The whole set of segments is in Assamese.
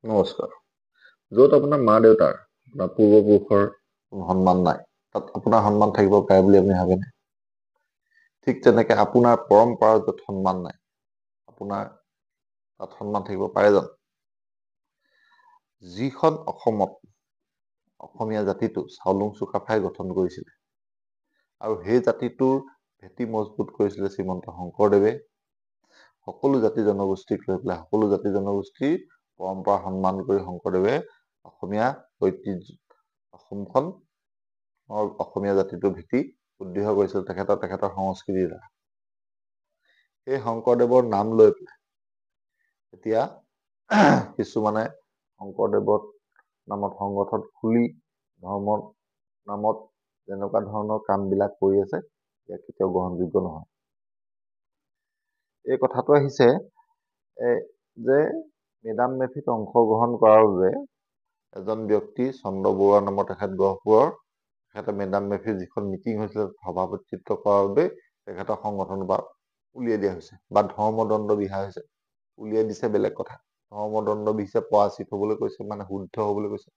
নমস্কাৰ। য'ত আপোনাৰ মা দেউতাৰ আপোনাৰ পূৰ্বপুৰুষৰ সন্মান নাই, তাত আপোনাৰ সন্মান থাকিব পাৰে বুলি আপুনি ভাবেনে? ঠিক তেনেকে আপোনাৰ পৰম্পৰাৰ য'ত সন্মান নাই, আপোনাৰ তাত সন্মান থাকিব পাৰে জানো? যিখন অসমত অসমীয়া জাতিটো চাওলুং চুকাফাই গঠন কৰিছিলে আৰু সেই জাতিটোৰ ভেটি মজবুত কৰিছিলে শ্ৰীমন্ত শংকৰদেৱে। সকলো জাতি জনগোষ্ঠীক লৈ পেলাই সকলো জাতি জনগোষ্ঠীৰ পৰম্পৰা সন্মান কৰি শংকৰদেৱে অসমীয়া ঐতিহ্য অসমখন অসমীয়া জাতিটোৰ ভেটি সুদৃঢ় কৰিছিল তেখেতৰ সংস্কৃতিৰ দ্বাৰা। সেই শংকৰদেৱৰ নাম লৈ পেলাই এতিয়া কিছুমানে শংকৰদেৱৰ নামত সংগঠন খুলি ধৰ্মৰ নামত যেনেকুৱা ধৰণৰ কামবিলাক কৰি আছে, সেয়া কেতিয়াও গ্ৰহণযোগ্য নহয়। এই কথাটো আহিছে যে মেডাম মেফিত অংশগ্ৰহণ কৰাৰ বাবে এজন ব্যক্তি চন্দ্ৰ বৰুৱা নামৰ তেখেত গহপুৰৰ তেখেতে মেডাম মেফিৰ যিখন মিটিং হৈছিলে সভাপতিত্ব কৰাৰ বাবে তেখেতৰ সংগঠনৰ পৰা উলিয়াই দিয়া হৈছে বা ধৰ্মদণ্ড বিহা হৈছে। উলিয়াই দিছে বেলেগ কথা, ধৰ্মদণ্ড বিহিছে পৰাচিত হবলৈ কৈছে, মানে শুদ্ধ হবলৈ কৈছে।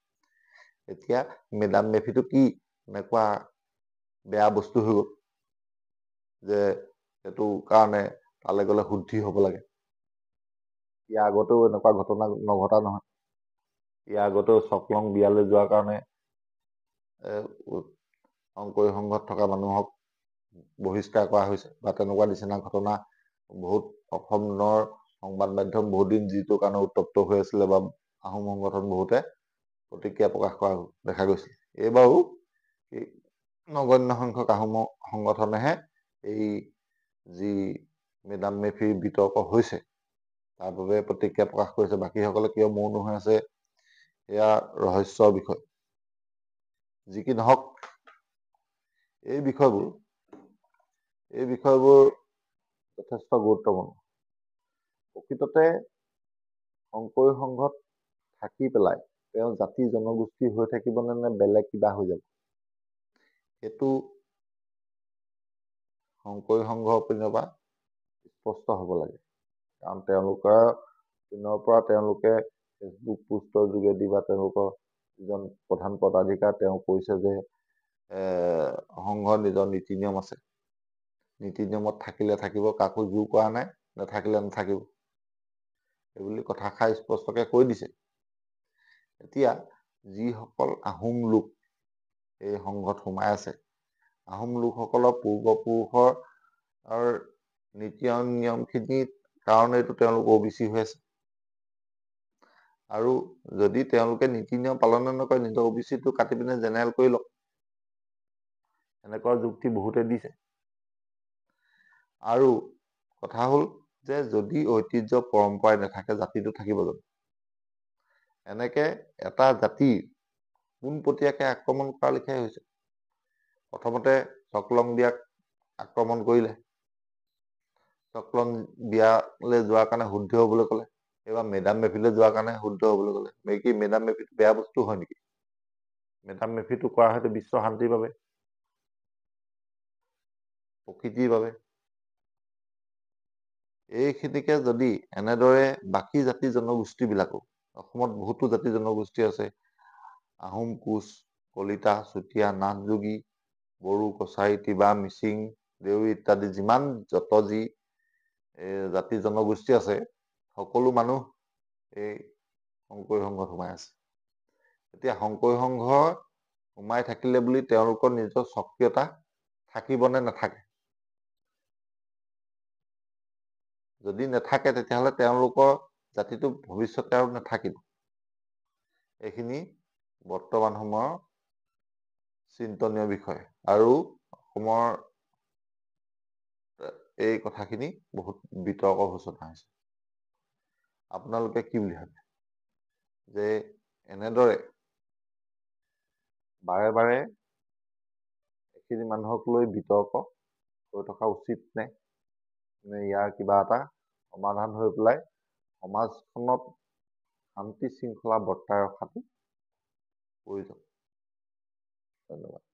এতিয়া মেডাম মেফিটো কি এনেকুৱা বেয়া বস্তু হৈ গ'ল যে সেইটো কাৰণে তালৈ গ'লে শুদ্ধি হব লাগে। ইয়াৰ আগতেও এনেকুৱা ঘটনা নঘটা নহয়। ইয়াৰ আগতেও চকলং বিয়ালৈ যোৱাৰ কাৰণে শংকৰী সংঘত থকা মানুহক বহিষ্কাৰ কৰা হৈছে বা তেনেকুৱা নিচিনা ঘটনা বহুত অসমৰ সংবাদ মাধ্যম বহুত দিন যিটো কাৰণে উত্তপ্ত হৈ আছিলে বা আহোম সংগঠন বহুতে প্ৰতিক্ৰিয়া প্ৰকাশ কৰা দেখা গৈছিল। এইবাৰো নগণ্য সংখ্যক আহোম সংগঠনেহে এই যি মেডাম মেফিৰ বিতৰ্ক হৈছে তাৰ বাবে প্ৰতিক্ৰিয়া প্ৰকাশ কৰিছে। বাকীসকলে কিয় মৌন হৈ আছে এয়া ৰহস্যৰ বিষয়। যি কি নহওক এই বিষয়বোৰ যথেষ্ট গুৰুত্বপূৰ্ণ। প্ৰকৃততে শংকৰী সংঘত থাকি পেলাই তেওঁ জাতি জনগোষ্ঠী হৈ থাকিবনে নে বেলেগ কিবা হৈ যাব, সেইটো শংকৰী সংঘৰ পিনৰ পৰা স্পষ্ট হব লাগে। কাৰণ তেওঁলোকৰ পিনৰ পৰা তেওঁলোকে ফেচবুক পোষ্টৰ যোগেদি বা তেওঁলোকৰ যিজন প্ৰধান পদাধিকাৰ তেওঁ কৈছে যে সংঘৰ নিজৰ নীতি নিয়ম আছে। নীতি নিয়মত থাকিলে থাকিব, কাকো জোৰ কৰা নাই, নাথাকিলে নাথাকিব। এইবুলি কথাষাৰ স্পষ্টকে কৈ দিছে। এতিয়া যিসকল আহোম লোক এই সংঘত সোমাই আছে, আহোম লোকসকলৰ পূৰ্বপুৰুষৰ নীতি নিয়ম খিনিৰ কাৰণেটো তেওঁলোক OBC হৈ আছে। আৰু যদি তেওঁলোকে নীতি নিয়ম পালনে নকৰে নিজৰ OBC টো কাটি পিনে জেনেৰেল কৰি লওক। এনেকুৱা যুক্তি বহুতে দিছে। আৰু কথা হ'ল যে যদি ঐতিহ্য পৰম্পৰাই নাথাকে জাতিটো থাকিব জানো? এনেকে এটা জাতি পোনপটীয়াকে আক্ৰমণ কৰা লেখিয়াই হৈছে। প্ৰথমতে চকলং বিয়াক আক্ৰমণ কৰিলে। চকলং বিয়ালৈ যোৱাৰ কাৰণে শুদ্ধ হবলৈ ক'লে। এইবাৰ মেডাম মেফিলৈ যোৱাৰ কাৰণে শুদ্ধ হবলৈ ক'লে। মেডাম মেফিটো বেয়া বস্তু হয় নেকি? মেডাম মেফিটো কৰা হয়তো বিশ্ব শান্তিৰ বাবে, প্ৰকৃতিৰ বাবে। এইখিনিকে যদি এনেদৰে বাকী জাতি জনগোষ্ঠী বিলাকো, অসমত বহুতো জাতি জনগোষ্ঠী আছে, আহোম, কোচ, কলিতা, চুতীয়া, নাথ যোগী, বড়ো, কছাৰী, তিৱা, মিচিং, দেউৰী ইত্যাদি যিমান যত যি জাতি জনগোষ্ঠী আছে, সকলো মানুহ এই শংকৰী সংঘত সোমাই আছে। এতিয়া শংকৰী সংঘ সোমাই থাকিলে বুলি তেওঁলোকৰ নিজৰ স্বকীয়তা থাকিব নে নাথাকে? যদি নাথাকে তেতিয়াহ'লে তেওঁলোকৰ জাতিটো ভৱিষ্যতে আৰু নাথাকিব। এইখিনি বৰ্তমান সময়ৰ চিন্তনীয় বিষয়। আৰু অসমৰ এই কথাখিনি বহুত বিতৰ্কৰ সূচনা হৈছে। আপোনালোকে কি বুলি ভাবে? যে এনেদৰে বাৰে বাৰে এইখিনি মানুহক লৈ বিতৰ্ক হৈ থকা উচিত নে? নে ইয়াৰ কিবা এটা সমাধান হৈ পেলাই সমাজখনত শান্তি শৃংখলা বৰ্তাই ৰখাটো প্ৰয়োজন। ধন্যবাদ।